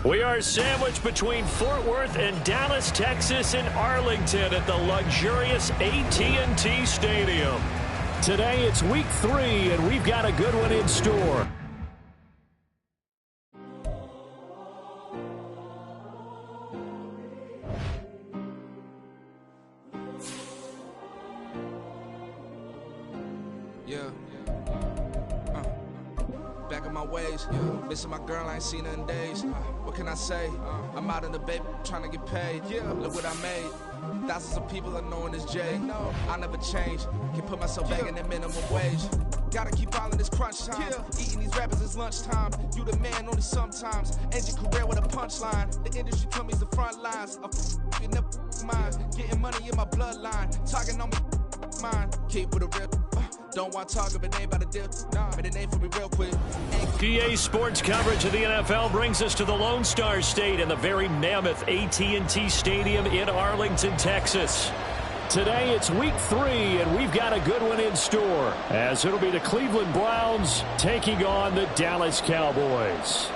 We are sandwiched between Fort Worth and Dallas, Texas, and Arlington at the luxurious AT&T Stadium. Today it's week 3, and we've got a good one in store. Back in my ways, missing my girl, I ain't seen her in days. What can I say? I'm out in the baby, trying to get paid. Look what I made. Thousands of people are knowing this Jay. I never change. Can put myself back in the minimum wage. Gotta keep all in this crunch time. Eating these rappers is lunchtime. You the man only sometimes. End your career with a punchline. The industry told me the front lines. You never mind. Getting money in my bloodline. Talking on me, mine. Keep with a real. Don't want to talk if it ain't about a deal. But it ain't for me real quick. PA Sports coverage of the NFL brings us to the Lone Star State and the very mammoth AT&T Stadium in Arlington, Texas. Today it's week 3, and we've got a good one in store, as it'll be the Cleveland Browns taking on the Dallas Cowboys.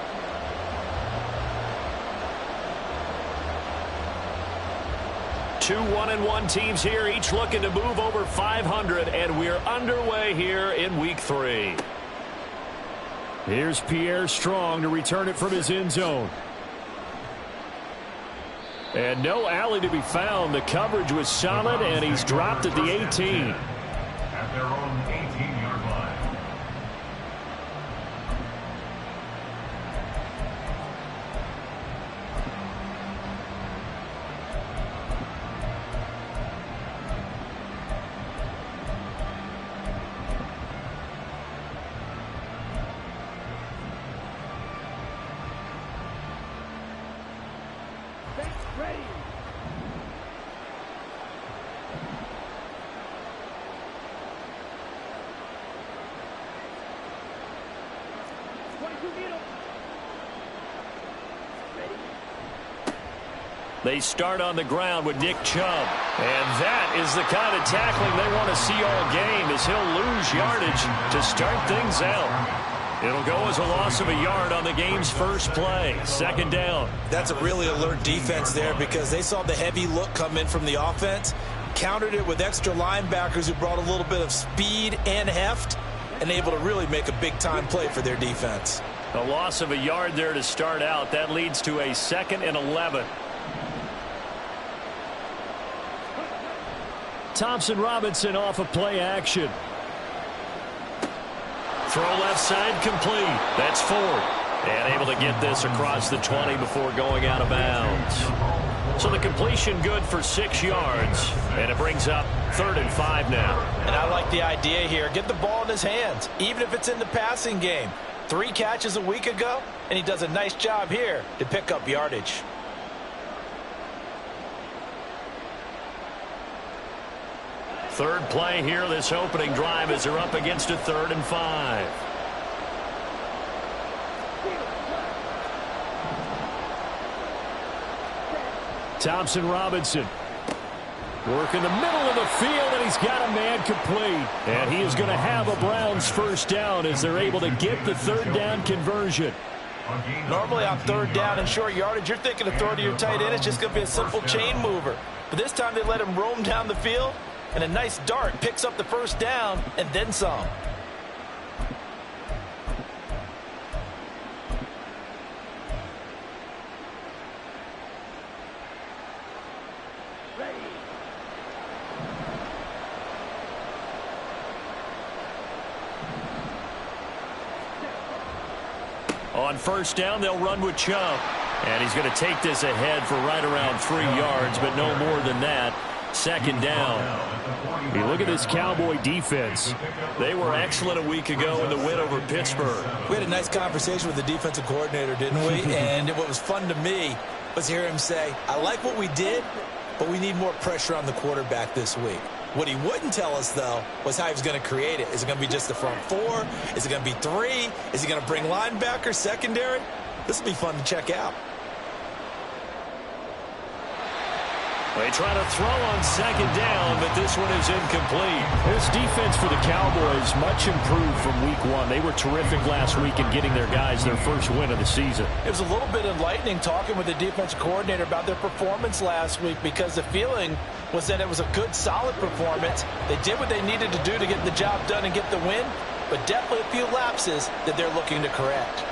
Two 1-1 teams here, each looking to move over 500, and we're underway here in week 3. Here's Pierre Strong to return it from his end zone. And no alley to be found. The coverage was solid, and he's dropped at the 18. At their own 18-yard line. They start on the ground with Nick Chubb. And that is the kind of tackling they want to see all game, as he'll lose yardage to start things out. It'll go as a loss of a yard on the game's first play. Second down. That's a really alert defense there, because they saw the heavy look come in from the offense, countered it with extra linebackers who brought a little bit of speed and heft, and able to really make a big-time play for their defense. A loss of a yard there to start out. That leads to a 2nd and 11. Thompson Robinson off of play action. Throw left side complete. That's Ford. And able to get this across the 20 before going out of bounds. So the completion good for 6 yards. And it brings up 3rd and 5 now. And I like the idea here. Get the ball in his hands, even if it's in the passing game. 3 catches a week ago, and he does a nice job here to pick up yardage. Third play here, this opening drive, as they're up against a 3rd and 5. Thompson Robinson. Work in the middle of the field, and he's got a man complete. And he is going to have a Browns first down as they're able to get the 3rd down conversion. Normally on 3rd down and short yardage, you're thinking of throwing to your tight end. It's just going to be a simple chain mover. But this time they let him roam down the field, and a nice dart picks up the first down and then some. On first down, they'll run with Chubb. And he's going to take this ahead for right around 3 yards, but no more than that. 2nd down. You look at this Cowboy defense. They were excellent a week ago in the win over Pittsburgh. We had a nice conversation with the defensive coordinator, didn't we? And what was fun to me was hear him say, I like what we did, but we need more pressure on the quarterback this week. What he wouldn't tell us, though, was how he was going to create it. Is it going to be just the front 4? Is it going to be 3? Is he going to bring linebackers, secondary? This will be fun to check out. They try to throw on second down, but this one is incomplete. This defense for the Cowboys much improved from week one. They were terrific last week in getting their guys their first win of the season. It was a little bit enlightening talking with the defensive coordinator about their performance last week, because the feeling was that it was a good, solid performance. They did what they needed to do to get the job done and get the win, but definitely a few lapses that they're looking to correct.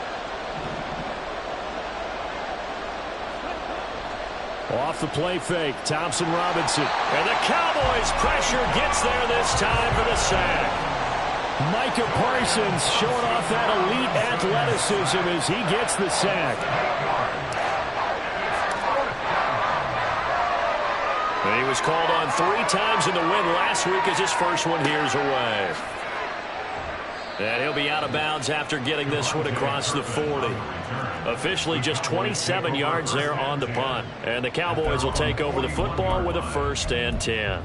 Off the play fake, Thompson Robinson. And the Cowboys pressure gets there this time for the sack. Micah Parsons showing off that elite athleticism as he gets the sack. And he was called on 3 times in the win last week as his first one here's away. And he'll be out of bounds after getting this one across the 40. Officially just 27 yards there on the punt. And the Cowboys will take over the football with a 1st and 10.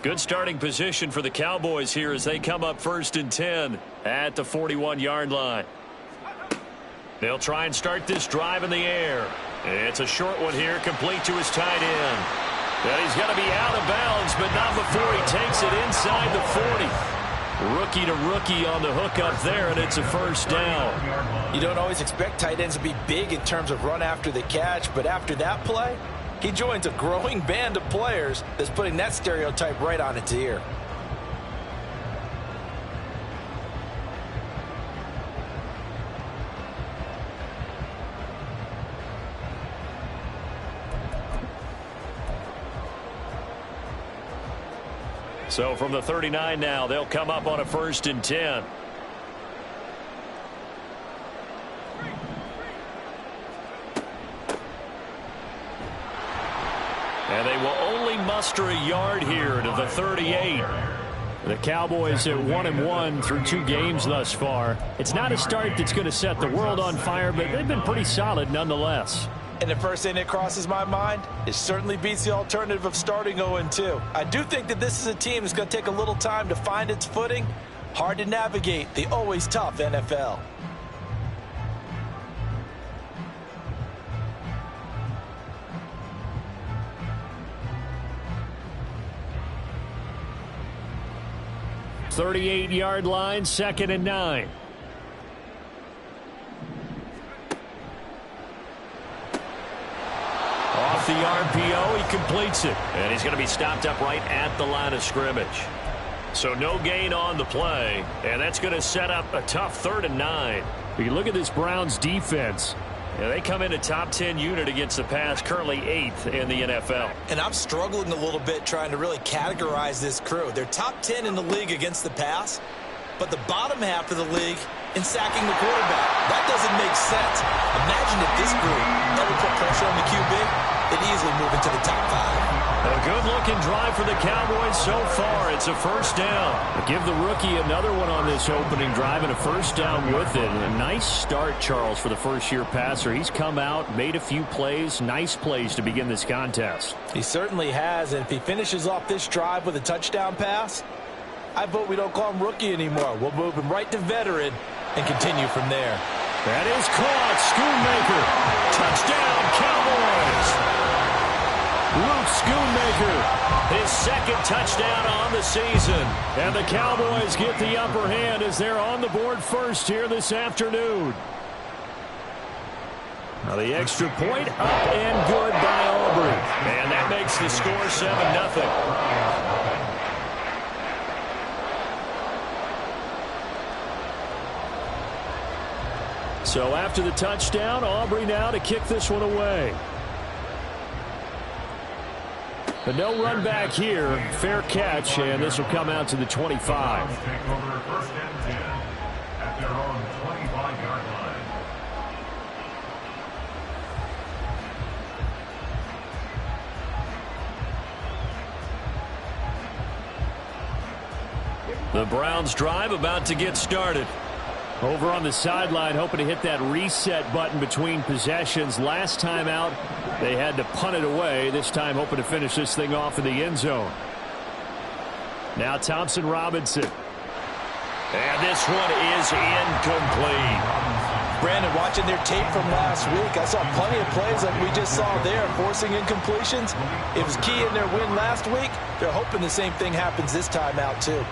Good starting position for the Cowboys here as they come up 1st and 10 at the 41-yard line. They'll try and start this drive in the air. It's a short one here, complete to his tight end. And he's going to be out of bounds, but not before he takes it inside the 40. Rookie to rookie on the hook up there, and it's a 1st down. You don't always expect tight ends to be big in terms of run after the catch, but after that play, he joins a growing band of players that's putting that stereotype right on its ear. So from the 39 now, they'll come up on a 1st and 10. And they will only muster a yard here to the 38. The Cowboys at 1-1 through 2 games thus far. It's not a start that's going to set the world on fire, but they've been pretty solid nonetheless. And the first thing that crosses my mind, it certainly beats the alternative of starting 0-2. I do think that this is a team that's going to take a little time to find its footing. Hard to navigate the always tough NFL. .38-yard line, 2nd and 9. Off the RPO, he completes it. And he's going to be stopped up right at the line of scrimmage. So no gain on the play, and that's going to set up a tough 3rd and 9. You look at this Browns defense. Yeah, they come in a top 10 unit against the pass, currently 8th in the NFL. And I'm struggling a little bit trying to really categorize this crew. They're top 10 in the league against the pass, but the bottom half of the league in sacking the quarterback. That doesn't make sense. Imagine if this group ever put pressure on the QB, they'd easily move into the top 5. A good-looking drive for the Cowboys so far. It's a 1st down. Give the rookie another one on this opening drive and a 1st down with it. And a nice start, Charles, for the first-year passer. He's come out, made a few plays, nice plays to begin this contest. He certainly has, and if he finishes off this drive with a touchdown pass, I vote we don't call him rookie anymore. We'll move him right to veteran and continue from there. That is caught. Schoonmaker. Touchdown, Cowboys. Luke Schoonmaker, his 2nd touchdown on the season. And the Cowboys get the upper hand as they're on the board first here this afternoon. Now the extra point up and good by Aubrey. And that makes the score 7-0. So after the touchdown, Aubrey now to kick this one away. But no run back here. Fair catch, and this will come out to the 25. Take over 1st and 10 at their own 25-yard line. The Browns drive about to get started. Over on the sideline, hoping to hit that reset button between possessions. Last time out, they had to punt it away. This time, hoping to finish this thing off in the end zone. Now Thompson Robinson. And this one is incomplete. Brandon, watching their tape from last week, I saw plenty of plays like we just saw there, forcing incompletions. It was key in their win last week. They're hoping the same thing happens this time out, too.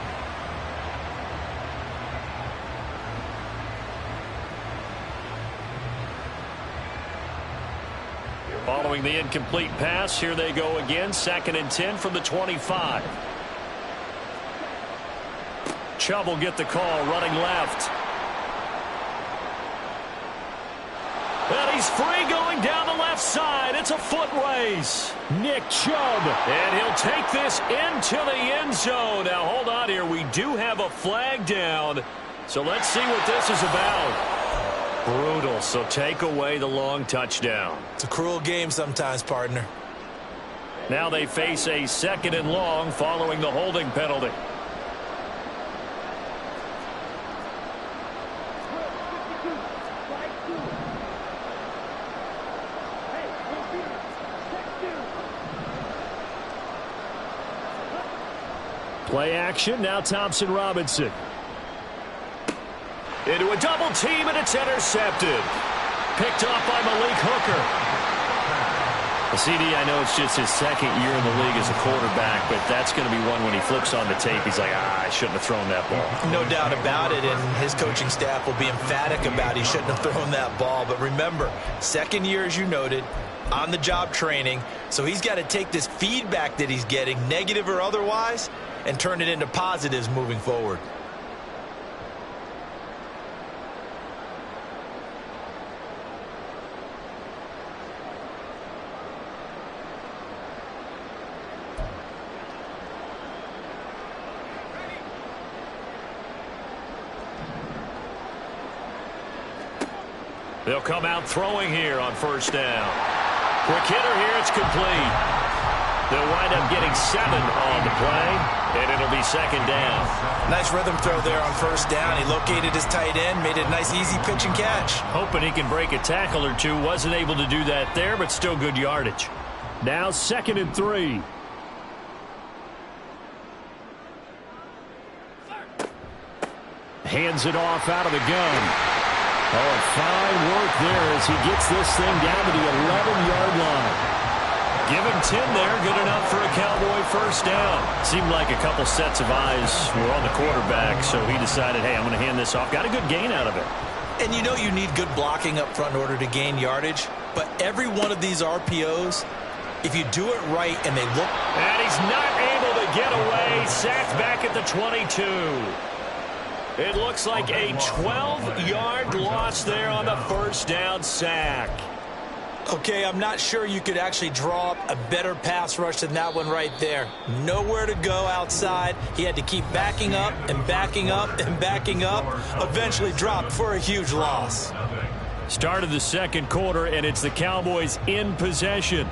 Following the incomplete pass, here they go again. 2nd and 10 from the 25. Chubb will get the call, running left. And he's free going down the left side. It's a foot race. Nick Chubb. And he'll take this into the end zone. Now, hold on here. We do have a flag down. So let's see what this is about. Brutal, so take away the long touchdown. It's a cruel game sometimes, partner. Now they face a 2nd and long following the holding penalty. Play action, now Thompson Robinson. Into a double team, and it's intercepted. Picked off by Malik Hooker. The CD, I know it's just his 2nd year in the league as a quarterback, but that's going to be one when he flips on the tape, he's like, I shouldn't have thrown that ball. No doubt about it, and his coaching staff will be emphatic about he shouldn't have thrown that ball. But remember, 2nd year, as you noted, on-the-job training, so he's got to take this feedback that he's getting, negative or otherwise, and turn it into positives moving forward. They'll come out throwing here on 1st down. Quick hitter here, it's complete. They'll wind up getting 7 on the play, and it'll be 2nd down. Nice rhythm throw there on 1st down. He located his tight end, made it a nice easy pitch and catch. Hoping he can break a tackle or two. Wasn't able to do that there, but still good yardage. Now 2nd and 3. Hands it off out of the gun. Oh, fine work there as he gets this thing down to the 11-yard line. Give him 10 there, good enough for a Cowboy 1st down. Seemed like a couple sets of eyes were on the quarterback, so he decided, hey, I'm going to hand this off. Got a good gain out of it. And you know you need good blocking up front in order to gain yardage, but every one of these RPOs, if you do it right and they look... And he's not able to get away, sacked back at the 22. It looks like a 12-yard loss there on the 1st down sack. Okay, I'm not sure you could actually draw up a better pass rush than that one right there. Nowhere to go outside. He had to keep backing up and backing up and backing up. Eventually dropped for a huge loss. Start of the 2nd quarter, and it's the Cowboys in possession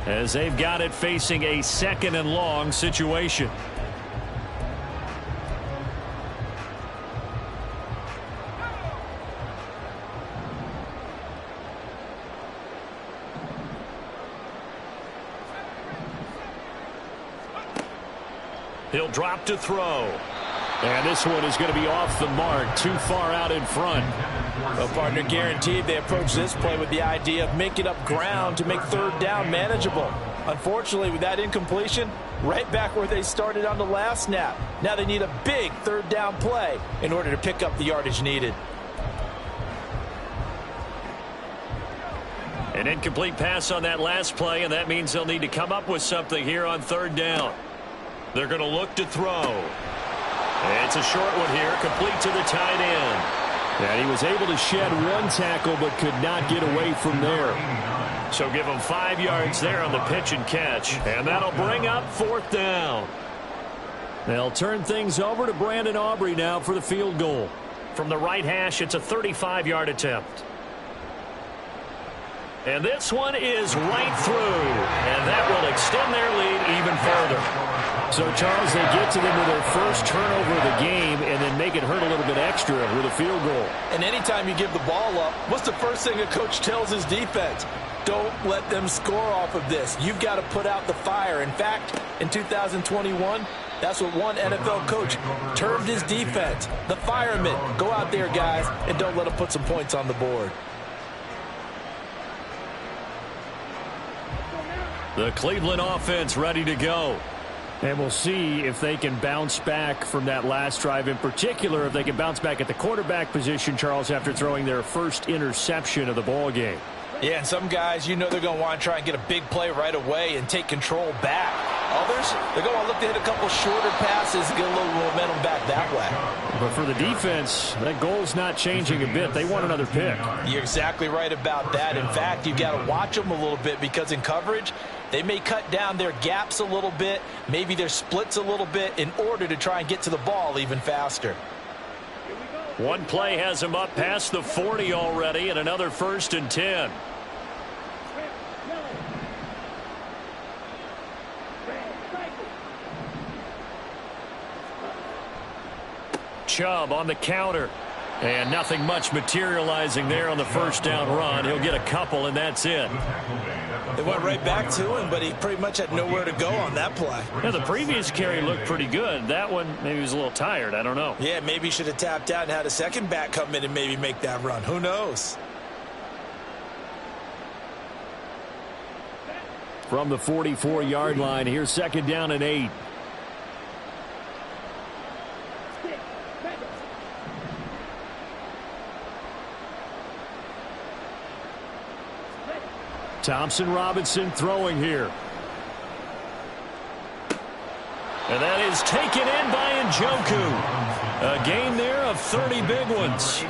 as they've got it facing a 2nd and long situation. He'll drop to throw. And this one is going to be off the mark, too far out in front. Well, partner, guaranteed they approach this play with the idea of making up ground to make 3rd down manageable. Unfortunately, with that incompletion, right back where they started on the last snap. Now they need a big 3rd down play in order to pick up the yardage needed. An incomplete pass on that last play, and that means they'll need to come up with something here on 3rd down. They're going to look to throw. It's a short one here, complete to the tight end. And he was able to shed one tackle but could not get away from there. So give him 5 yards there on the pitch and catch. And that'll bring up 4th down. They'll turn things over to Brandon Aubrey now for the field goal. From the right hash, it's a 35-yard attempt. And this one is right through. And that will extend their lead even further. So, Charles, they get to them with their first turnover of the game and then make it hurt a little bit extra with a field goal. And anytime you give the ball up, what's the first thing a coach tells his defense? Don't let them score off of this. You've got to put out the fire. In fact, in 2021, that's what one NFL coach termed his defense. The firemen. Go out there, guys, and don't let them put some points on the board. The Cleveland offense ready to go. And we'll see if they can bounce back from that last drive, in particular, if they can bounce back at the quarterback position, Charles, after throwing their first interception of the ball game. Yeah, and some guys, they're going to want to try and get a big play right away and take control back. Others, they're going to want to look to hit a couple shorter passes and get a little momentum back that way. But for the defense, that goal's not changing a bit. They want another pick. You're exactly right about that. In fact, you've got to watch them a little bit because in coverage, they may cut down their gaps a little bit, maybe their splits a little bit in order to try and get to the ball even faster. One play has him up past the 40 already, and another 1st and 10. Chubb on the counter. And nothing much materializing there on the first down run. He'll get a couple, and that's it. They went right back to him, but he pretty much had nowhere to go on that play. Yeah, the previous carry looked pretty good. That one, maybe he was a little tired. I don't know. Yeah, maybe he should have tapped out and had a second back come in and maybe make that run. Who knows? From the 44-yard line, here's 2nd down and 8. Thompson Robinson throwing here. And that is taken in by Njoku. A gain there of 30 big ones.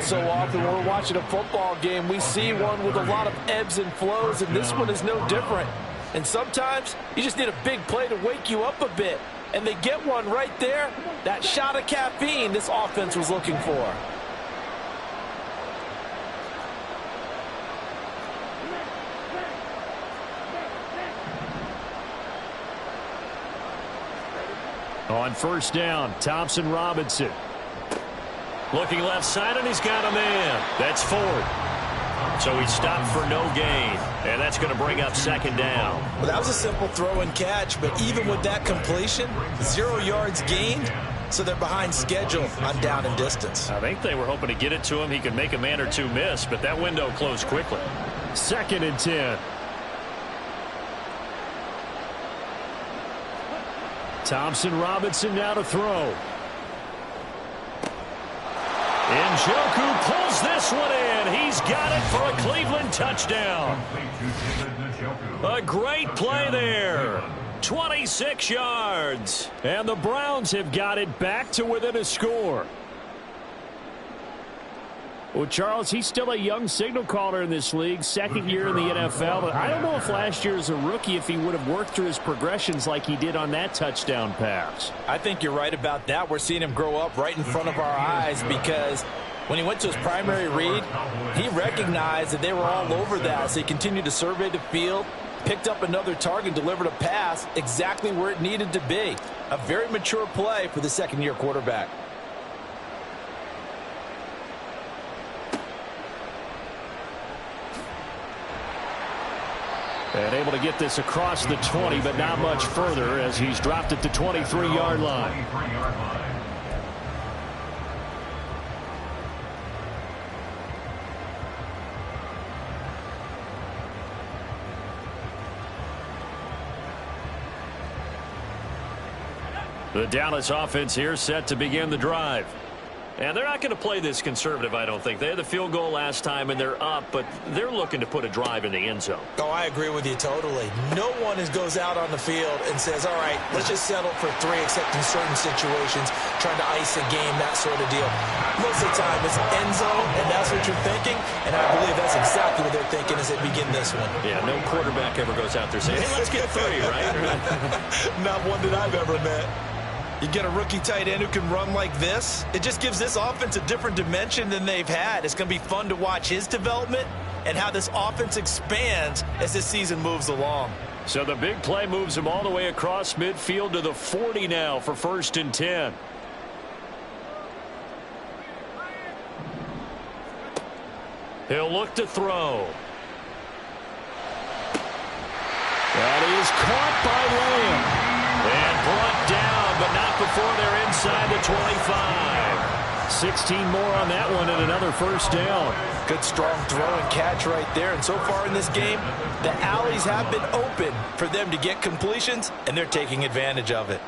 So often when we're watching a football game, we see one with a lot of ebbs and flows, and this one is no different. And sometimes you just need a big play to wake you up a bit. And they get one right there. That shot of caffeine this offense was looking for. On 1st down, Thompson Robinson. Looking left side, and he's got a man. That's Ford. So he stopped for no gain. And that's going to bring up 2nd down. Well, that was a simple throw and catch, but even with that completion, 0 yards gained, so they're behind schedule on down and distance. I think they were hoping to get it to him. He could make a man or two miss, but that window closed quickly. 2nd and 10. Thompson Robinson now to throw. Njoku pulls this one in. He's got it for a Cleveland touchdown. A great play there. 26 yards. And the Browns have got it back to within a score. Well, Charles, he's still a young signal caller in this league, 2nd year in the NFL. But I don't know if last year as a rookie, if he would have worked through his progressions like he did on that touchdown pass. I think you're right about that. We're seeing him grow up right in front of our eyes because when he went to his primary read, he recognized that they were all over that. So he continued to survey the field, picked up another target, delivered a pass exactly where it needed to be. A very mature play for the 2nd-year quarterback. And able to get this across the 20, but not much further as he's dropped it to 23-yard line. The Dallas offense here set to begin the drive. And they're not going to play this conservative, I don't think. They had the field goal last time, and they're up, but they're looking to put a drive in the end zone. Oh, I agree with you totally. No one goes out on the field and says, all right, let's just settle for 3, except in certain situations, trying to ice a game, that sort of deal. Most of the time, it's end zone, and that's what you're thinking, and I believe that's exactly what they're thinking as they begin this one. Yeah, no quarterback ever goes out there saying, hey, let's get 3, right? Not one that I've ever met. You get a rookie tight end who can run like this, it just gives this offense a different dimension than they've had. It's going to be fun to watch his development and how this offense expands as this season moves along. So the big play moves him all the way across midfield to the 40 now for 1st and 10. He'll look to throw. That is caught by Lamb. And brought down, but not before they're inside the 25. 16 more on that one and another 1st down. Good strong throw and catch right there. And so far in this game, the alleys have been open for them to get completions, and they're taking advantage of it.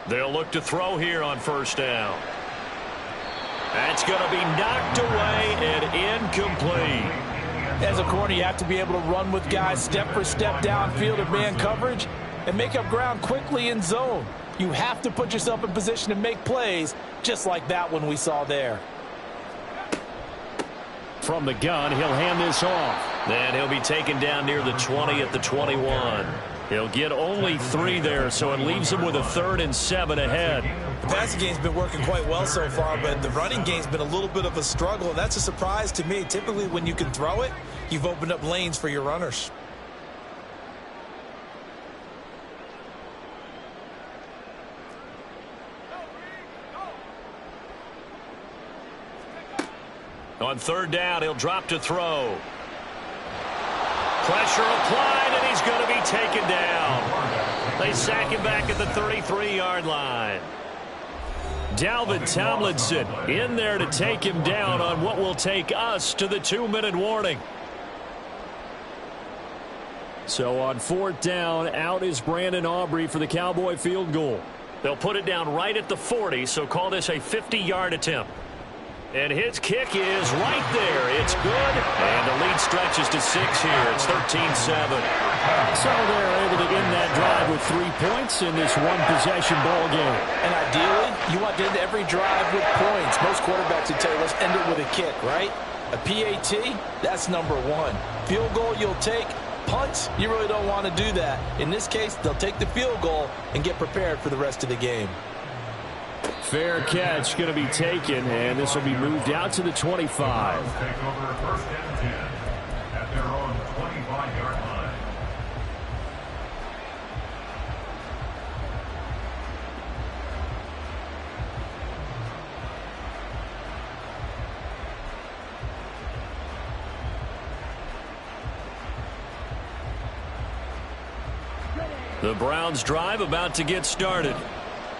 They'll look to throw here on 1st down. That's going to be knocked away and incomplete. As a corner, you have to be able to run with guys step for step downfield in man coverage and make up ground quickly in zone. You have to put yourself in position to make plays just like that one we saw there. From the gun, he'll hand this off. Then he'll be taken down near the 20 at the 21. He'll get only 3 there, so it leaves him with a 3rd and 7 ahead. The passing game's been working quite well so far, but the running game's been a little bit of a struggle, and that's a surprise to me. Typically, when you can throw it, you've opened up lanes for your runners. On 3rd down, he'll drop to throw. Pressure applied, and he's going to be taken down. They sack him back at the 33-yard line. Dalvin Tomlinson in there to take him down on what will take us to the 2-minute warning. So on 4th down, out is Brandon Aubrey for the Cowboy field goal. They'll put it down right at the 40, so call this a 50-yard attempt. And his kick is right there. It's good. And the lead stretches to 6 here. It's 13-7. So they're able to end that drive with 3 points in this one-possession ball game. And ideally, you want to end every drive with points. Most quarterbacks would tell you, let's end it with a kick, right? A PAT, that's number 1. Field goal you'll take. Punts, you really don't want to do that. In this case, they'll take the field goal and get prepared for the rest of the game. Fair catch going to be taken, and this will be moved out to the 25. Take over 1st and 10 at their own 25-yard line. The Browns drive about to get started.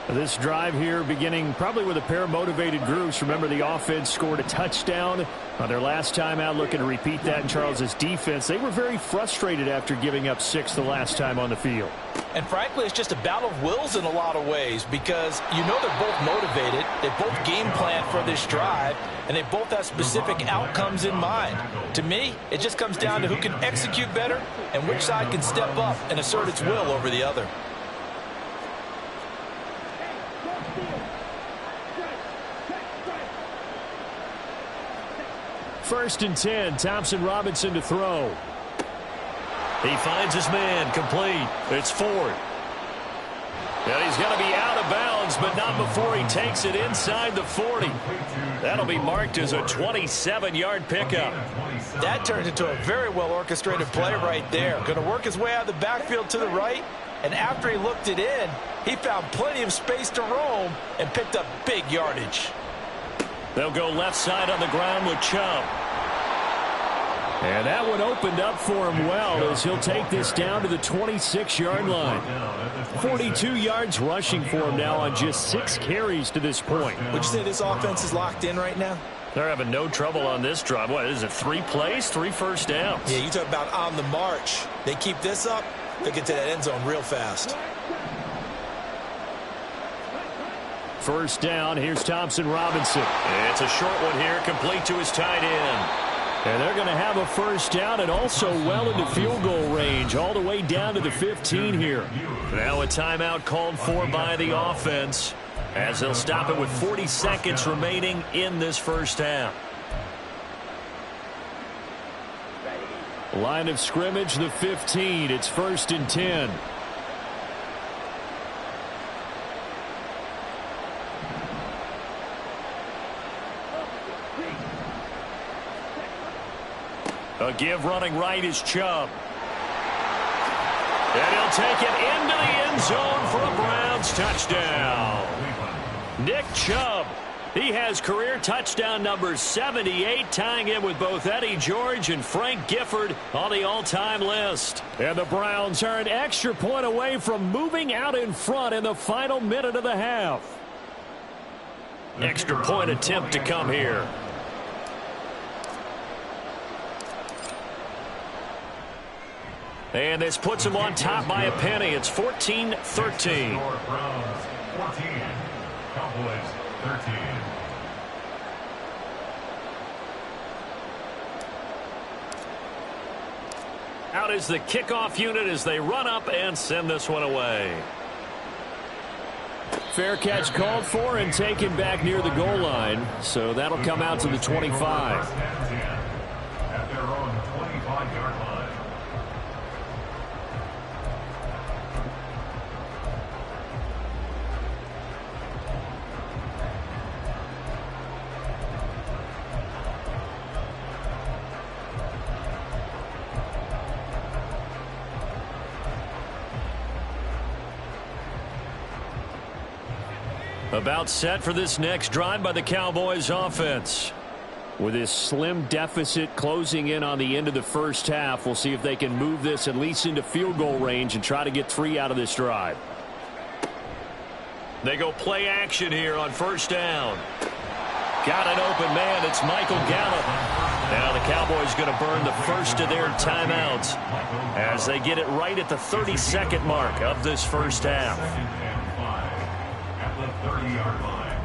This drive here beginning probably with a pair of motivated groups. Remember, the offense scored a touchdown on their last time out. Looking to repeat that in Charles's defense. They were very frustrated after giving up 6 the last time on the field. And frankly, it's just a battle of wills in a lot of ways because you know they're both motivated. They both game plan for this drive, and they both have specific outcomes in mind. To me, it just comes down to who can execute better and which side can step up and assert its will over the other. First and 10, Thompson Robinson to throw. He finds his man, complete. It's Ford. And he's going to be out of bounds, but not before he takes it inside the 40. That'll be marked as a 27-yard pickup. That turns into a very well-orchestrated play right there. Going to work his way out of the backfield to the right, and after he looked it in, he found plenty of space to roam and picked up big yardage. They'll go left side on the ground with Chubb. And that one opened up for him well as he'll take this down to the 26-yard line. 42 yards rushing for him now on just 6 carries to this point. Would you say this offense is locked in right now? They're having no trouble on this drive. What is it, 3 plays, 3 first downs? Yeah, you talk about on the march. They keep this up, they'll get to that end zone real fast. First down, here's Thompson Robinson. It's a short one here, complete to his tight end. And they're going to have a first down and also well into field goal range, all the way down to the 15 here. Now a timeout called for by the offense as they'll stop it with 40 seconds remaining in this first half. Line of scrimmage, the 15. It's 1st and 10. A give running right is Chubb. And he'll take it into the end zone for a Browns touchdown. Nick Chubb. He has career touchdown number 78, tying him with both Eddie George and Frank Gifford on the all-time list. And the Browns are an extra point away from moving out in front in the final minute of the half. Extra point attempt to come here. And this puts them on top by a penny. It's 14-13. Browns 14, Cowboys 13. Out is the kickoff unit as they run up and send this one away. Fair catch called for and taken back near the goal line. So that'll come out to the 25. At their own 25-yard line. About set for this next drive by the Cowboys offense. With this slim deficit closing in on the end of the first half, we'll see if they can move this at least into field goal range and try to get 3 out of this drive. They go play action here on first down. Got an open man. It's Michael Gallup. Now the Cowboys going to burn the first of their timeouts as they get it right at the 32nd mark of this first half. 30-yard line.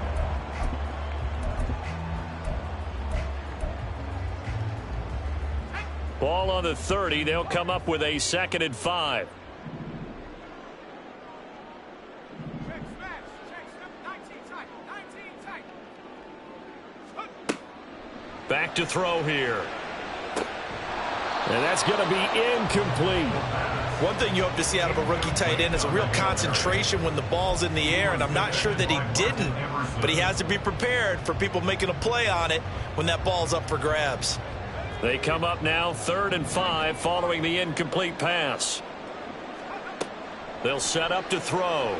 Ball on the 30. They'll come up with a 2nd and 5. Back to throw here. And that's going to be incomplete. One thing you hope to see out of a rookie tight end is a real concentration when the ball's in the air, and I'm not sure that he didn't, but he has to be prepared for people making a play on it when that ball's up for grabs. They come up now 3rd and 5 following the incomplete pass. They'll set up to throw.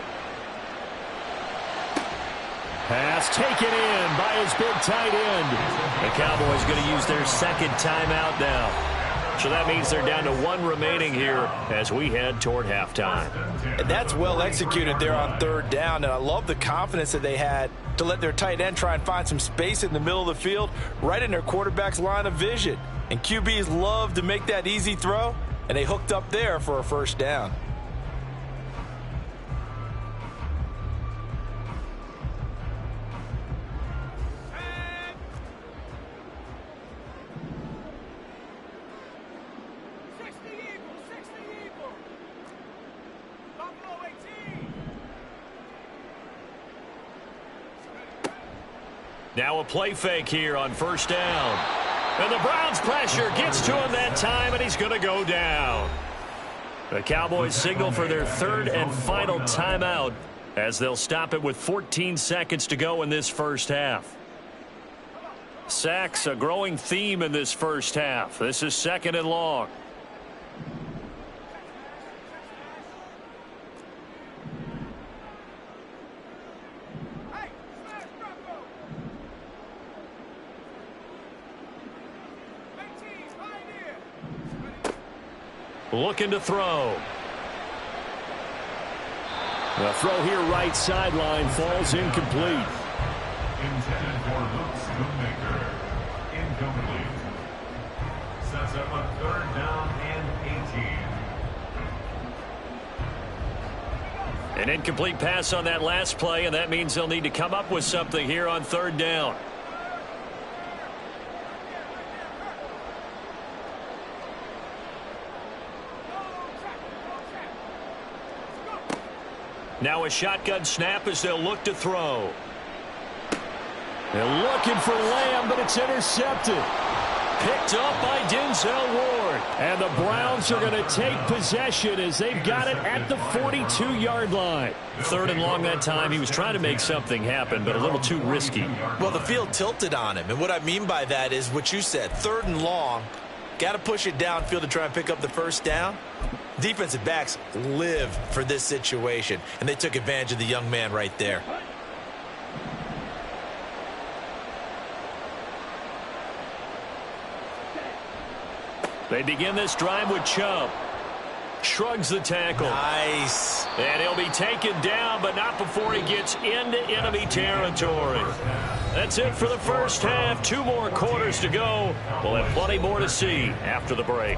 Pass taken in by his big tight end. The Cowboys going to use their 2nd timeout now. So that means they're down to 1 remaining here as we head toward halftime. And that's well executed there on 3rd down, and I love the confidence that they had to let their tight end try and find some space in the middle of the field right in their quarterback's line of vision. And QBs love to make that easy throw, and they hooked up there for a first down. Now a play fake here on first down. And the Browns pressure gets to him that time, and he's going to go down. The Cowboys signal for their 3rd and final timeout as they'll stop it with 14 seconds to go in this first half. Sacks, a growing theme in this first half. This is 2nd and long. Looking to throw. The throw here right sideline falls incomplete. Intended for Luke Schoonmaker. Incomplete. Sets up a 3rd down and 18. An incomplete pass on that last play, and that means they'll need to come up with something here on 3rd down. Now a shotgun snap as they'll look to throw. They're looking for Lamb, but it's intercepted. Picked up by Denzel Ward. And the Browns are going to take possession as they've got it at the 42-yard line. 3rd and long that time. He was trying to make something happen, but a little too risky. Well, the field tilted on him, and what I mean by that is what you said, 3rd and long. Got to push it downfield to try and pick up the first down. Defensive backs live for this situation, and they took advantage of the young man right there. They begin this drive with Chubb. Shrugs the tackle. Nice. And he'll be taken down, but not before he gets into enemy territory. That's it for the first half. 2 more quarters to go. We'll have plenty more to see after the break.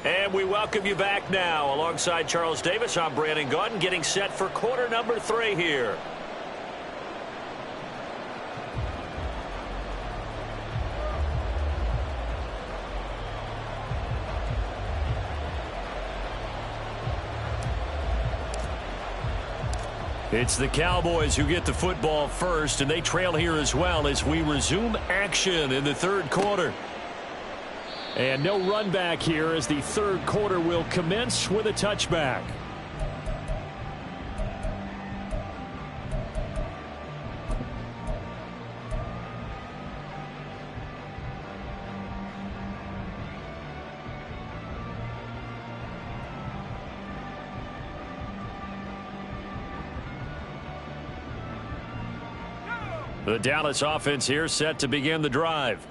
And we welcome you back now. Alongside Charles Davis, I'm Brandon Gaudin, getting set for quarter number 3 here. It's the Cowboys who get the football first, and they trail here as well as we resume action in the third quarter. And no run back here as the third quarter will commence with a touchback. The Dallas offense here set to begin the drive.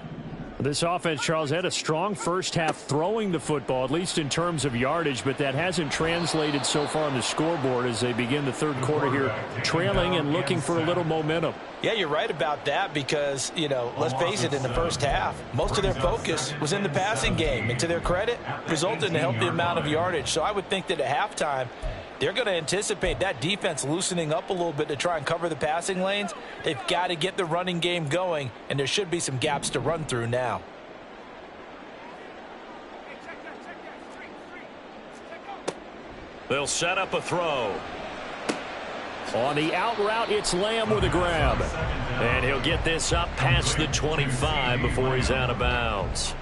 This offense, Charles, had a strong first half throwing the football, at least in terms of yardage, but that hasn't translated so far on the scoreboard as they begin the third quarter here, trailing and looking for a little momentum. Yeah, you're right about that because, you know, let's face it, in the first half, most of their focus was in the passing game. And to their credit, resulted in a healthy amount of yardage. So I would think that at halftime, they're going to anticipate that defense loosening up a little bit to try and cover the passing lanes. They've got to get the running game going, and there should be some gaps to run through now. They'll set up a throw. On the out route, it's Lamb with a grab. And he'll get this up past the 25 before he's out of bounds.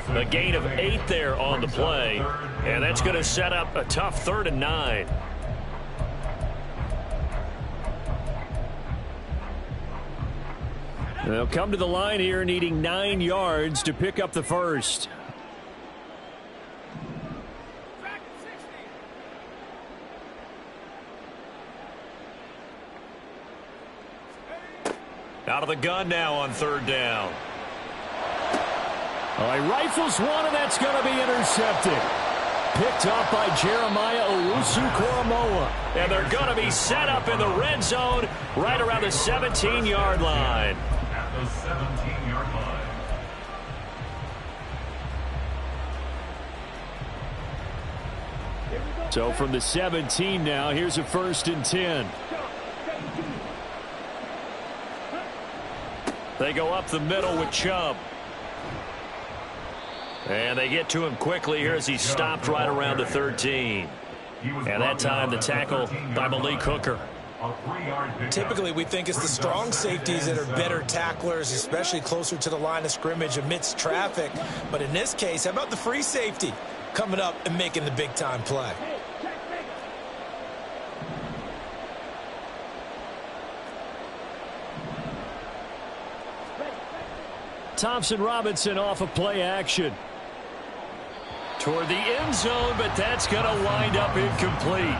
A gain of 8 there on the play. And that's going to set up a tough 3rd and 9. They'll come to the line here needing 9 yards to pick up the first. Out of the gun now on 3rd down. He rifles one, and that's going to be intercepted. Picked up by Jeremiah Owusu-Koramoah. And they're going to be set up in the red zone right around the 17-yard line. At the 17-yard line. So from the 17 now, here's a 1st and 10. They go up the middle with Chubb. And they get to him quickly here as he stopped right around the 13. And that time the tackle by Malik Hooker. Typically, we think it's the strong safeties that are better tacklers, especially closer to the line of scrimmage amidst traffic. But in this case, how about the free safety coming up and making the big-time play? Thompson Robinson off of play action. Toward the end zone, but that's going to wind up incomplete.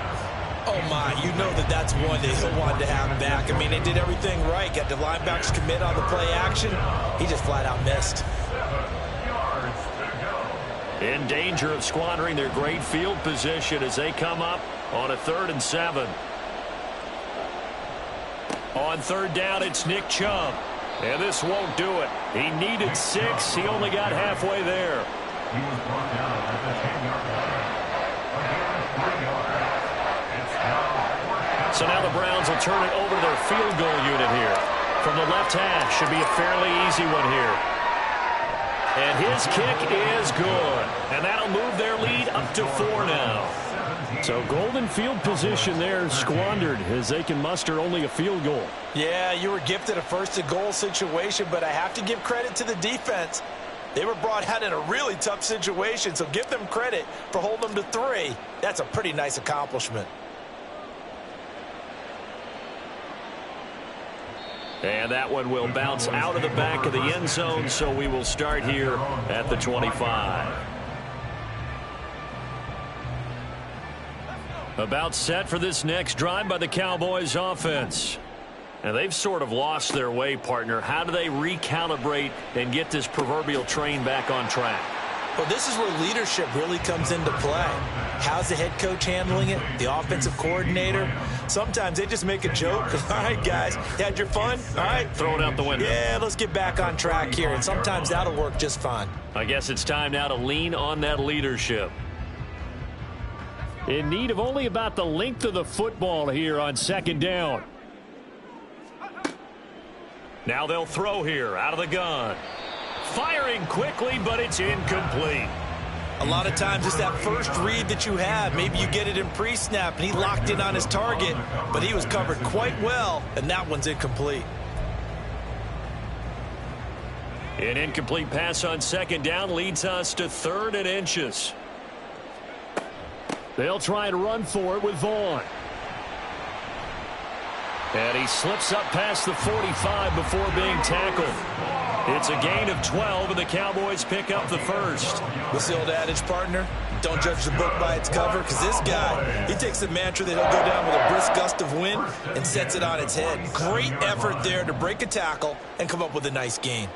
Oh, my, you know that's one that he'll want to have back. I mean, they did everything right. Got the linebackers commit on the play action. He just flat out missed. In danger of squandering their great field position as they come up on a 3rd and 7. On 3rd down, it's Nick Chubb. And this won't do it. He needed 6. He only got halfway there. He was brought down at the 10-yard line. Again, 3 yards. It's now. So now the Browns will turn it over to their field goal unit here. From the left half, should be a fairly easy one here. And his kick is good. And that'll move their lead up to 4 now. So golden field position there squandered as they can muster only a field goal. Yeah, you were gifted a first-and-goal situation, but I have to give credit to the defense. They were brought out in a really tough situation, so give them credit for holding them to 3. That's a pretty nice accomplishment. And that one will bounce out of the back of the end zone, so we will start here at the 25. About set for this next drive by the Cowboys offense. And they've sort of lost their way, partner. How do they recalibrate and get this proverbial train back on track? Well, this is where leadership really comes into play. How's the head coach handling it? The offensive coordinator? Sometimes they just make a joke. All right, guys, you had your fun? All right. Throw it out the window. Yeah, let's get back on track here. And sometimes that'll work just fine. I guess it's time now to lean on that leadership. In need of only about the length of the football here on second down. Now they'll throw here out of the gun. Firing quickly, but it's incomplete. A lot of times it's that first read that you have. Maybe you get it in pre-snap, and he locked in on his target, but he was covered quite well, and that one's incomplete. An incomplete pass on second down leads us to 3rd and inches. They'll try and run for it with Vaughn. And he slips up past the 45 before being tackled. It's a gain of 12, and the Cowboys pick up the first. What's the old adage, partner? Don't judge the book by its cover, because this guy, he takes the mantra that he'll go down with a brisk gust of wind and sets it on its head. Great effort there to break a tackle and come up with a nice gain.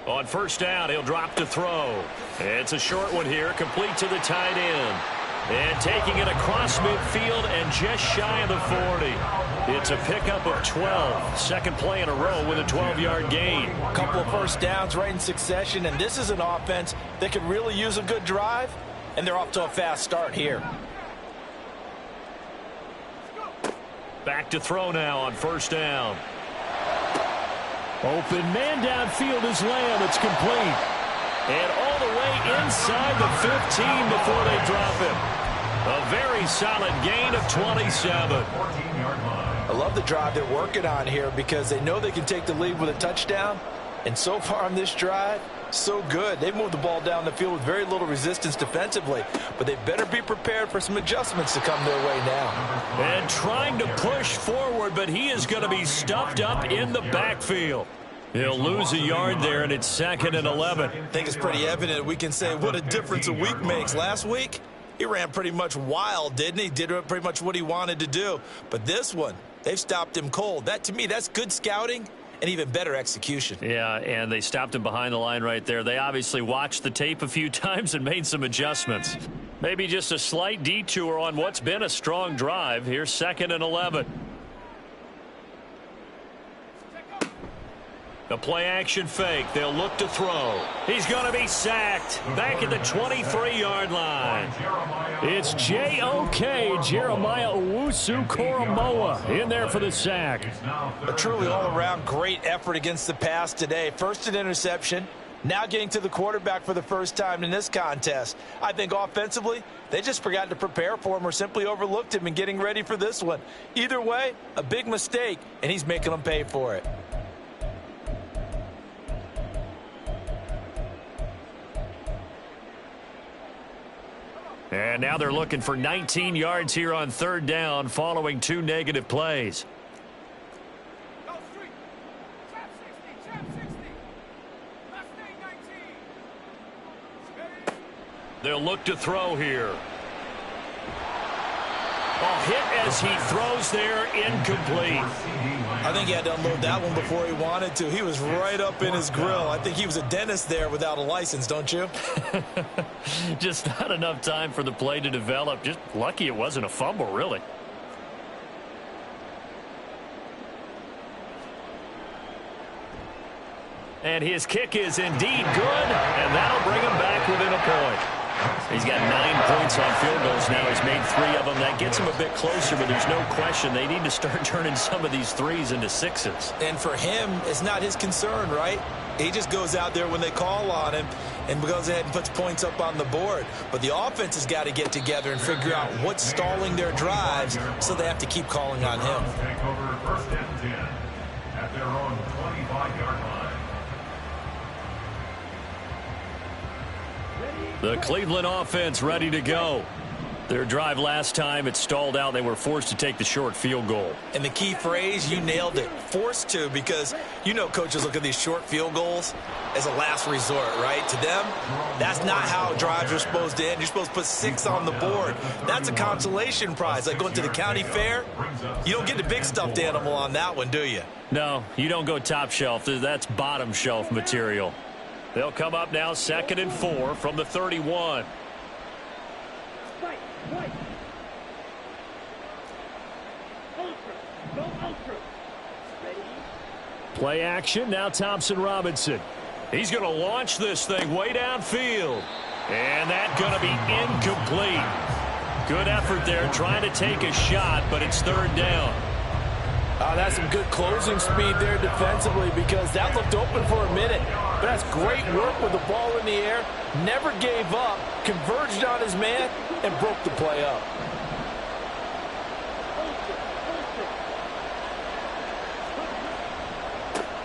On first down, he'll drop to throw. It's a short one here, complete to the tight end. And taking it across midfield and just shy of the 40. It's a pickup of 12. Second play in a row with a 12-yard gain. A couple of first downs right in succession, and this is an offense that could really use a good drive, and they're off to a fast start here. Back to throw now on first down. Open man downfield is Lamb. It's complete. And all the way inside the 15 before they drop him. A very solid gain of 27. I love the drive they're working on here because they know they can take the lead with a touchdown. And so far on this drive, so good. They moved the ball down the field with very little resistance defensively. But they better be prepared for some adjustments to come their way now. And trying to push forward, but he is going to be stuffed up in the backfield. He'll lose a yard there, and it's 2nd and 11. I think it's pretty evident we can say what a difference a week makes. Last week, he ran pretty much wild, didn't he? Did pretty much what he wanted to do. But this one, they've stopped him cold. That, to me, that's good scouting and even better execution. Yeah, and they stopped him behind the line right there. They obviously watched the tape a few times and made some adjustments. Maybe just a slight detour on what's been a strong drive. Here's 2nd and 11. The play-action fake. They'll look to throw. He's going to be sacked back at the 23-yard line. It's J.O.K. Jeremiah Owusu-Koramoah in there for the sack. A truly all-around great effort against the pass today. First an interception, now getting to the quarterback for the first time in this contest. I think offensively, they just forgot to prepare for him or simply overlooked him in getting ready for this one. Either way, a big mistake, and he's making them pay for it. And now they're looking for 19 yards here on 3rd down following 2 negative plays. They'll look to throw here. Hit as he throws there, incomplete. I think he had to unload that one before he wanted to. He was right up in his grill. I think he was a dentist there without a license, don't you? Just not enough time for the play to develop. Just lucky it wasn't a fumble, really. And his kick is indeed good, and that'll bring him back within a point. He's got 9 points on field goals now. He's made 3 of them. That gets him a bit closer, but there's no question they need to start turning some of these 3s into 6s. And for him, it's not his concern, right? He just goes out there when they call on him and goes ahead and puts points up on the board. But the offense has got to get together and figure out what's stalling their drives, so they have to keep calling on him. Take over first and 10 at their own 25-yard line. The Cleveland offense ready to go. Their drive last time, it stalled out. They were forced to take the short field goal. And the key phrase, you nailed it, forced to, because you know coaches look at these short field goals as a last resort, right? To them, that's not how drives are supposed to end. You're supposed to put 6 on the board. That's a consolation prize. Like going to the county fair, you don't get the big stuffed animal on that one, do you? No, you don't go top shelf. That's bottom shelf material. They'll come up now 2nd and 4 from the 31. Play action. Now Thompson Robinson. He's going to launch this thing way downfield. And that's going to be incomplete. Good effort there trying to take a shot, but it's 3rd down. That's some good closing speed there defensively, because that looked open for a minute. But that's great work with the ball in the air. Never gave up, converged on his man, and broke the play up.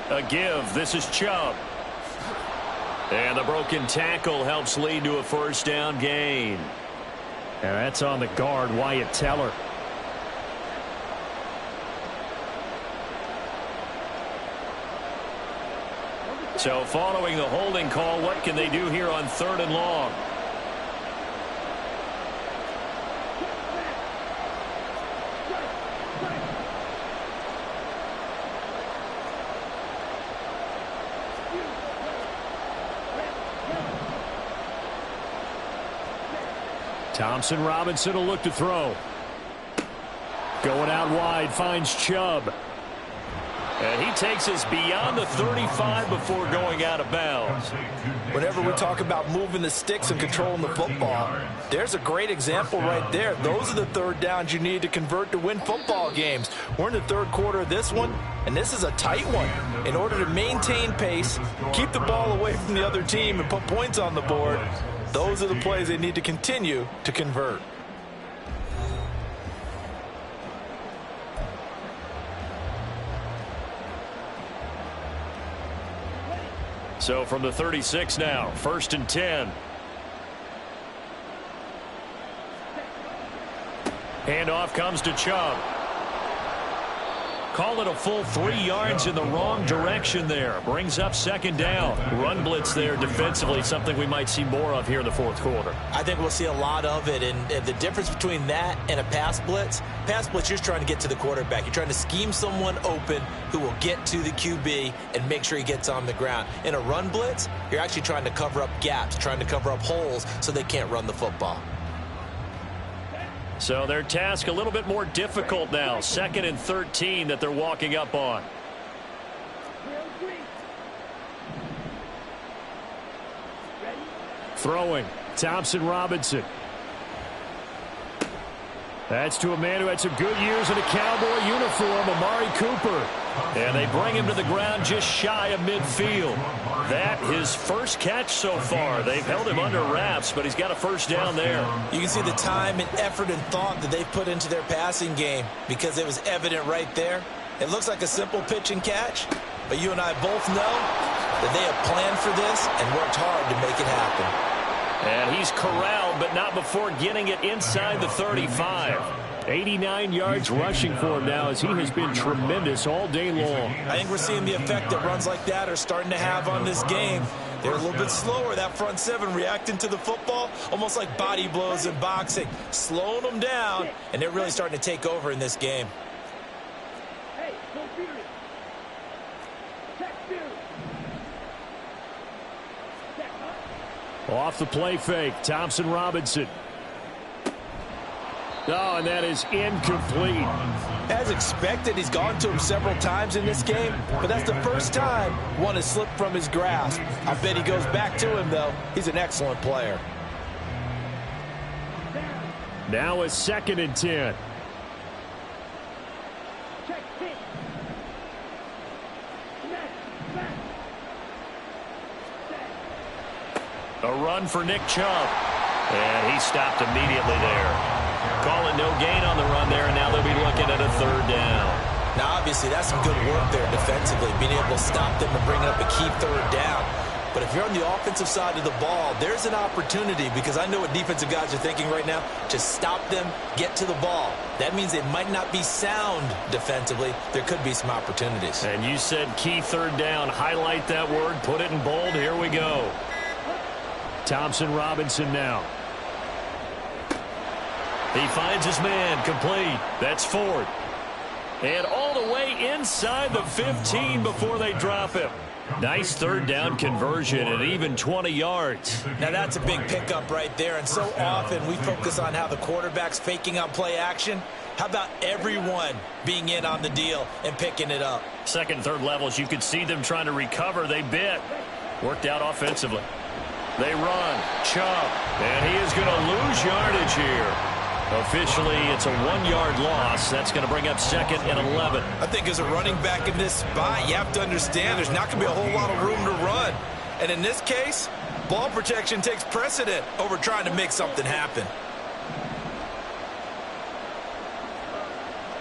A give. This is Chubb. And the broken tackle helps lead to a 1st down gain. And that's on the guard, Wyatt Teller. So following the holding call, what can they do here on 3rd and long? Thompson Robinson will look to throw. Going out wide, finds Chubb. And he takes us beyond the 35 before going out of bounds. Whenever we talk about moving the sticks and controlling the football, there's a great example right there. Those are the 3rd downs you need to convert to win football games. We're in the 3rd quarter of this one, and this is a tight one. In order to maintain pace, keep the ball away from the other team, and put points on the board, those are the plays they need to continue to convert. So from the 36 now, 1st and 10. Handoff comes to Chubb. Call it a full 3 yards in the wrong direction there. Brings up 2nd down. Run blitz there defensively, something we might see more of here in the 4th quarter. I think we'll see a lot of it, and the difference between that and a pass blitz, you're just trying to get to the quarterback. You're trying to scheme someone open who will get to the QB and make sure he gets on the ground. In a run blitz, you're actually trying to cover up gaps, trying to cover up holes so they can't run the football. So their task a little bit more difficult now. 2nd and 13 that they're walking up on. Throwing. Thompson Robinson. That's to a man who had some good years in a Cowboy uniform, Amari Cooper. And they bring him to the ground just shy of midfield. That his first catch so far. They've held him under wraps, but he's got a 1st down there. You can see the time and effort and thought that they've put into their passing game, because it was evident right there. It looks like a simple pitch and catch, but you and I both know that they have planned for this and worked hard to make it happen. And he's corralled, but not before getting it inside the 35. 89 yards rushing for him now, as he has been tremendous all day long. I think we're seeing the effect that runs like that are starting to have on this game. They're a little bit slower, that front 7 reacting to the football, almost like body blows in boxing, slowing them down, and they're really starting to take over in this game. Off the play fake, Thompson Robinson. Oh, and that is incomplete. As expected, he's gone to him several times in this game, but that's the first time one has slipped from his grasp. I bet he goes back to him, though. He's an excellent player. Now a 2nd and 10. A run for Nick Chubb. And he stopped immediately there. Calling no gain on the run there, and now they'll be looking at a third down. Now, obviously, that's some good work there defensively, being able to stop them and bring up a key third down. But if you're on the offensive side of the ball, there's an opportunity, because I know what defensive guys are thinking right now. Just stop them, get to the ball. That means it might not be sound defensively. There could be some opportunities. And you said key third down. Highlight that word. Put it in bold. Here we go. Thompson Robinson now. He finds his man. Complete. That's Ford. And all the way inside the 15 before they drop him. Nice third down conversion and even 20 yards. Now that's a big pickup right there. And so often we focus on how the quarterback's faking on play action. How about everyone being in on the deal and picking it up? Second, third levels, you could see them trying to recover. They bit. Worked out offensively. They run. Chubb. And he is going to lose yardage here. Officially, it's a 1-yard loss. That's going to bring up 2nd and 11. I think as a running back in this spot, you have to understand there's not going to be a whole lot of room to run. And in this case, ball protection takes precedent over trying to make something happen.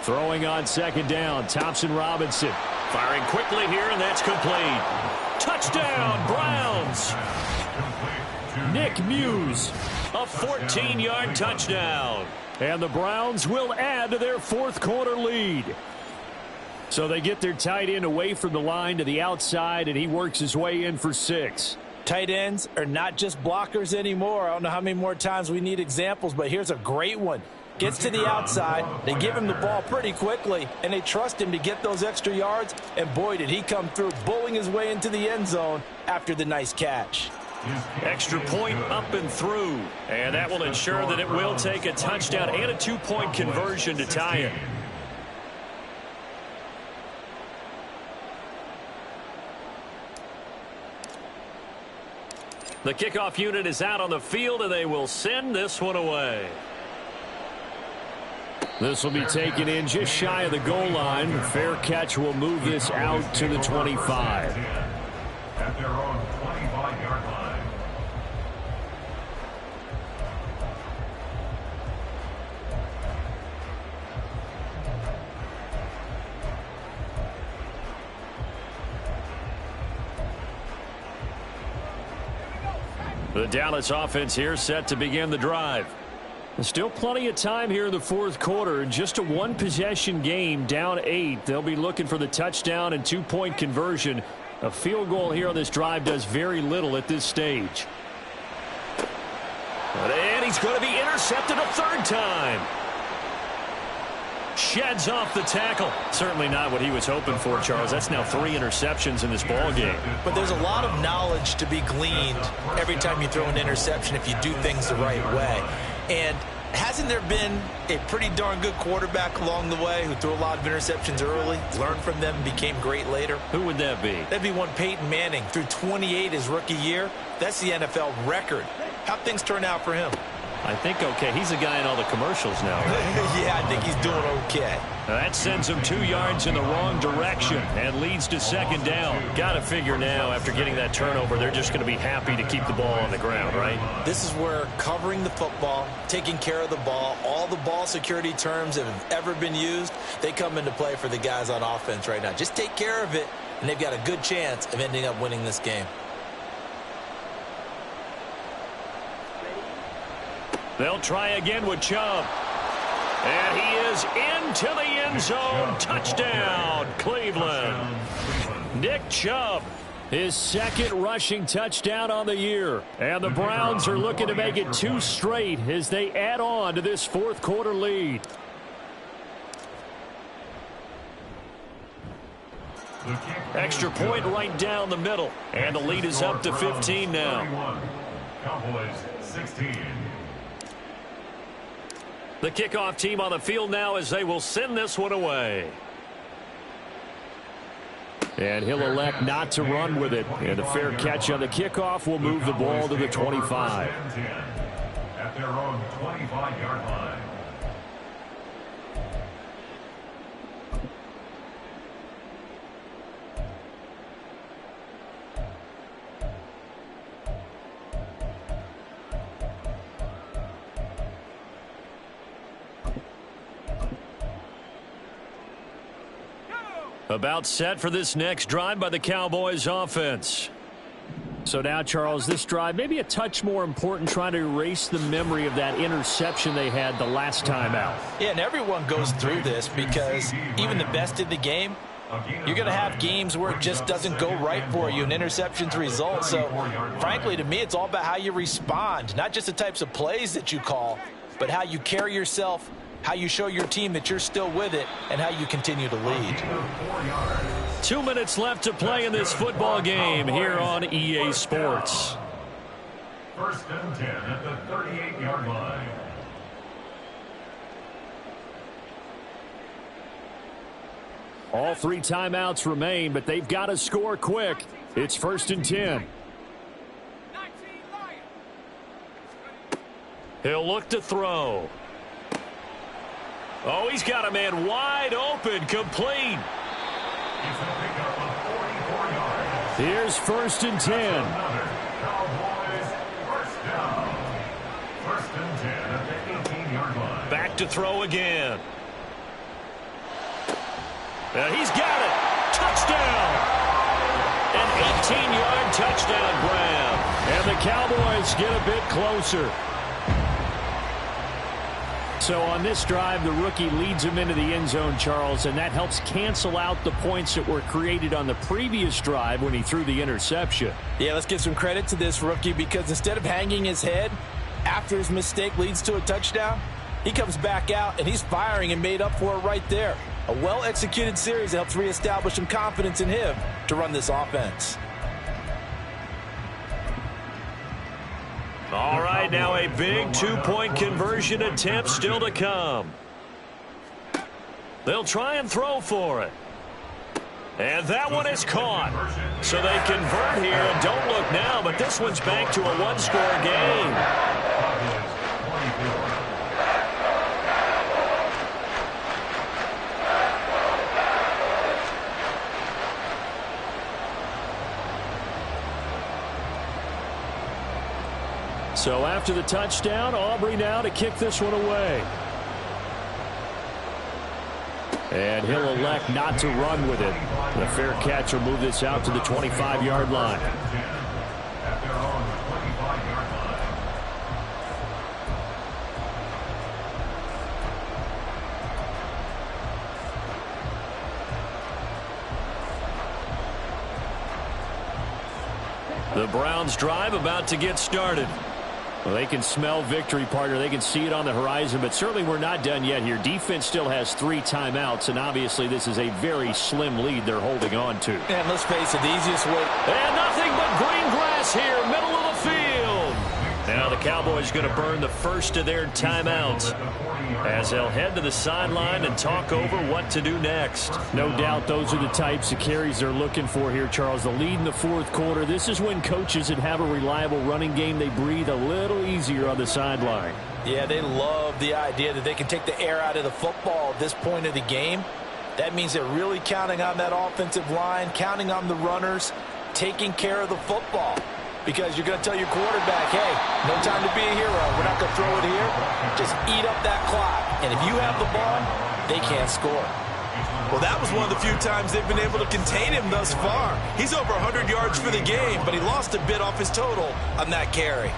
Throwing on 2nd down, Thompson Robinson. Firing quickly here, and that's complete. Touchdown, Browns. Nick Muse. A 14-yard touchdown. And the Browns will add to their fourth quarter lead. So they get their tight end away from the line to the outside, and he works his way in for 6. Tight ends are not just blockers anymore. I don't know how many more times we need examples, but here's a great one. Gets to the outside, they give him the ball pretty quickly, and they trust him to get those extra yards, and boy, did he come through, bowling his way into the end zone after the nice catch. Extra point up and through, and that will ensure that it will take a touchdown and a 2-point conversion to tie it. The kickoff unit is out on the field, and they will send this one away. This will be taken in just shy of the goal line. Fair catch will move this out to the 25. At their own 25-yard line. The Dallas offense here set to begin the drive. There's still plenty of time here in the fourth quarter. Just a one-possession game, down 8. They'll be looking for the touchdown and 2-point conversion. A field goal here on this drive does very little at this stage. And he's going to be intercepted a third time. Sheds off the tackle. Certainly not what he was hoping for, Charles. That's now 3 interceptions in this ball game. But there's a lot of knowledge to be gleaned every time you throw an interception if you do things the right way. And hasn't there been a pretty darn good quarterback along the way who threw a lot of interceptions early, learned from them, became great later? Who would that be? That'd be one Peyton Manning. Threw 28 his rookie year. That's the NFL record. How'd things turn out for him? I think okay. He's a guy in all the commercials now, right? Yeah, I think he's doing okay. Now that sends him 2 yards in the wrong direction and leads to 2nd down. Got to figure now, after getting that turnover, they're just going to be happy to keep the ball on the ground, right? This is where covering the football, taking care of the ball, all the ball security terms that have ever been used, they come into play for the guys on offense right now. Just take care of it, and they've got a good chance of ending up winning this game. They'll try again with Chubb. And he is into the end zone. Touchdown, Cleveland. Nick Chubb, his 2nd rushing touchdown on the year. And the Browns are looking to make it 2 straight as they add on to this fourth quarter lead. Extra point right down the middle. And the lead is up to 15 now. Cowboys 16. The kickoff team on the field now as they will send this one away. And he'll elect not to run with it. And a fair catch on the kickoff will move the ball to the 25. At their own 25-yard line. About set for this next drive by the Cowboys offense. So now, Charles, this drive maybe a touch more important, trying to erase the memory of that interception they had the last time out. Yeah, and everyone goes through this because even the best in the game, you're going to have games where it just doesn't go right for you, and interceptions result. So, frankly, to me, it's all about how you respond, not just the types of plays that you call, but how you carry yourself, how you show your team that you're still with it, and how you continue to lead. 2 minutes left to play in this football game here on EA Sports. First and 10 at the 38-yard line. All 3 timeouts remain, but they've got to score quick. It's first and 10. He'll look to throw. Oh, he's got a man wide open, complete. Here's first and 10. Cowboys first down. First and 10 at the 18-yard line. Back to throw again. He's got it. Touchdown. An 18-yard touchdown grab. And the Cowboys get a bit closer. So on this drive, the rookie leads him into the end zone, Charles, and that helps cancel out the points that were created on the previous drive when he threw the interception. Yeah, let's give some credit to this rookie because instead of hanging his head after his mistake leads to a touchdown, he comes back out and he's firing and made up for it right there. A well-executed series that helps reestablish some confidence in him to run this offense. All right, now a big two-point conversion attempt still to come. They'll try and throw for it. And that one is caught. So they convert here, and don't look now, but this one's back to a one-score game. So after the touchdown, Aubrey now to kick this one away. And he'll elect not to run with it. The fair catch will move this out to the 25-yard line. The Browns drive about to get started. Well, they can smell victory, partner. They can see it on the horizon, but certainly we're not done yet here. Defense still has 3 timeouts, and obviously this is a very slim lead they're holding on to. And let's face it, the easiest way. And nothing but green grass here, middle of the field. Now the Cowboys going to burn the first of their timeouts as they'll head to the sideline and talk over what to do next. No doubt those are the types of carries they're looking for here, Charles. The lead in the fourth quarter. This is when coaches that have a reliable running game, they breathe a little easier on the sideline. Yeah, they love the idea that they can take the air out of the football at this point of the game. That means they're really counting on that offensive line, counting on the runners, taking care of the football. Because you're going to tell your quarterback, hey, no time to be a hero. We're not going to throw it here. Just eat up that clock. And if you have the ball, they can't score. Well, that was one of the few times they've been able to contain him thus far. He's over 100 yards for the game, but he lost a bit off his total on that carry.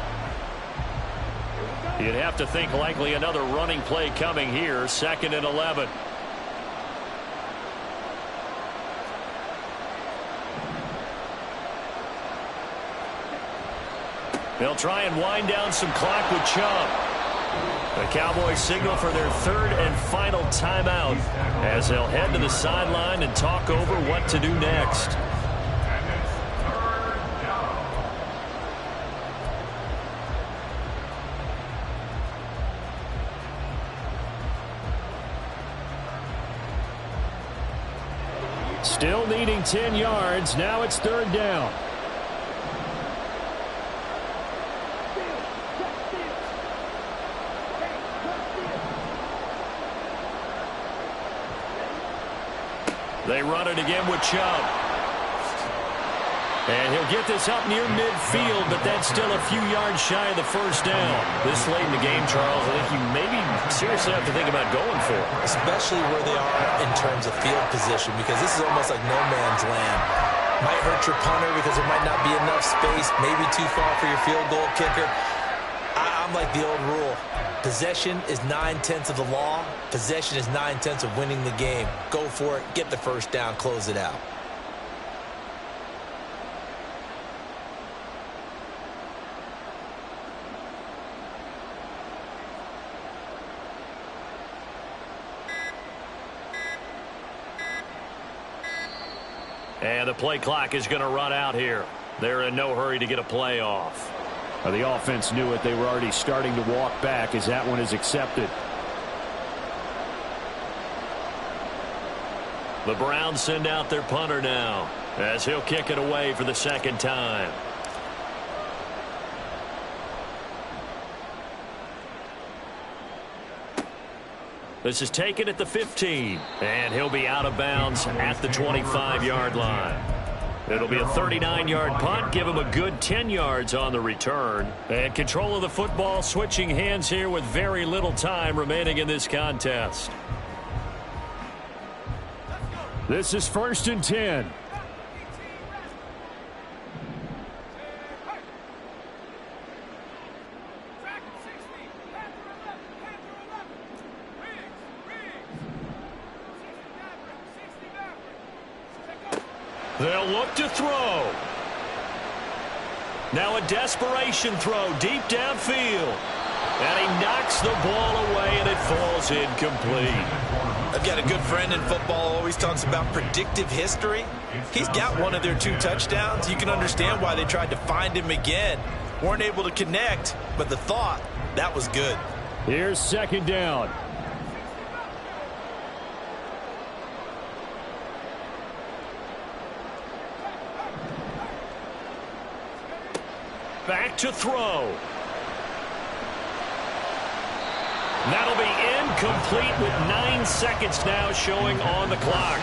You'd have to think likely another running play coming here, 2nd and 11. They'll try and wind down some clock with Chubb. The Cowboys signal for their 3rd and final timeout as they'll head to the sideline and talk over what to do next. Still needing 10 yards. Now it's 3rd down. They run it again with Chubb. And he'll get this up near midfield, but that's still a few yards shy of the first down. This late in the game, Charles, I think you maybe seriously have to think about going for it. Especially where they are in terms of field position, because this is almost like no man's land. Might hurt your punter because there might not be enough space, maybe too far for your field goal kicker. I'm like the old rule. Possession is 9/10 of the law. Possession is 9/10 of winning the game. Go for it, get the first down, close it out. And the play clock is going to run out here. They're in no hurry to get a play off. The offense knew it. They were already starting to walk back as that one is accepted. The Browns send out their punter now as he'll kick it away for the second time. This is taken at the 15, and he'll be out of bounds at the 25-yard line. It'll be a 39-yard punt, give him a good 10 yards on the return. And control of the football switching hands here with very little time remaining in this contest. This is 1st and 10. They'll look to throw. Now a desperation throw deep downfield. And he knocks the ball away, and it falls incomplete. I've got a good friend in football, always talks about predictive history. He's got one of their 2 touchdowns. You can understand why they tried to find him again. Weren't able to connect, but the thought, that was good. Here's 2nd down. Back to throw. That'll be incomplete with 9 seconds now showing on the clock.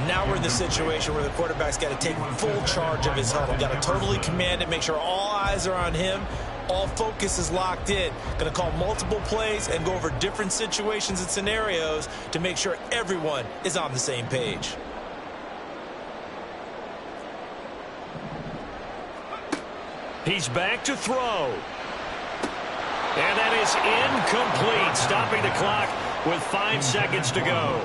Now we're in the situation where the quarterback's got to take full charge of his huddle. Got to totally command it, make sure all eyes are on him. All focus is locked in. Going to call multiple plays and go over different situations and scenarios to make sure everyone is on the same page. He's back to throw. And that is incomplete, stopping the clock with 5 seconds to go.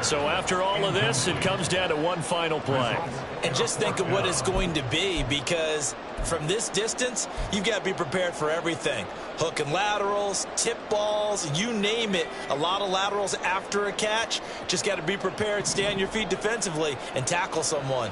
So after all of this, it comes down to one final play. And just think of what it's going to be, because from this distance, you've got to be prepared for everything. Hook and laterals, tip balls, you name it. A lot of laterals after a catch. Just got to be prepared, stay on your feet defensively, and tackle someone.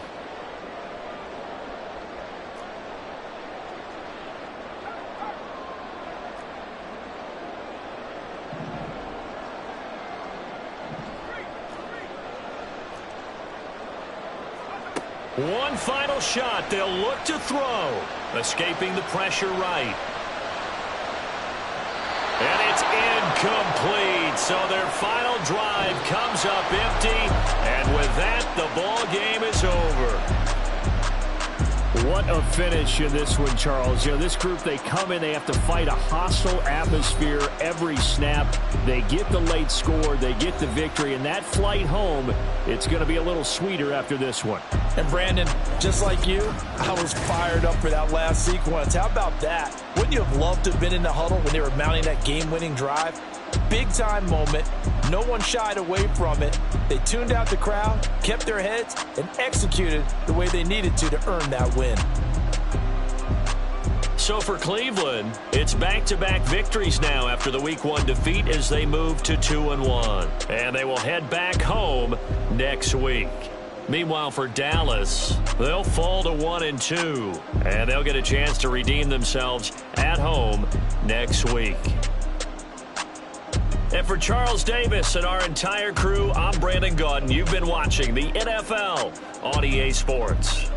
One final shot. They'll look to throw. Escaping the pressure right. And it's incomplete. So their final drive comes up empty. And with that, the ball game is over. What a finish in this one, Charles. You know, this group, they come in, they have to fight a hostile atmosphere every snap. They get the late score, they get the victory, and that flight home, it's going to be a little sweeter after this one. And Brandon, just like you, I was fired up for that last sequence. How about that? Wouldn't you have loved to have been in the huddle when they were mounting that game-winning drive? Big-time moment. No one shied away from it. They tuned out the crowd, kept their heads, and executed the way they needed to earn that win. So for Cleveland, it's back-to-back victories now after the Week 1 defeat as they move to 2-1. And they will head back home next week. Meanwhile, for Dallas, they'll fall to 1-2, and they'll get a chance to redeem themselves at home next week. And for Charles Davis and our entire crew, I'm Brandon Gaudin. You've been watching the NFL on EA Sports.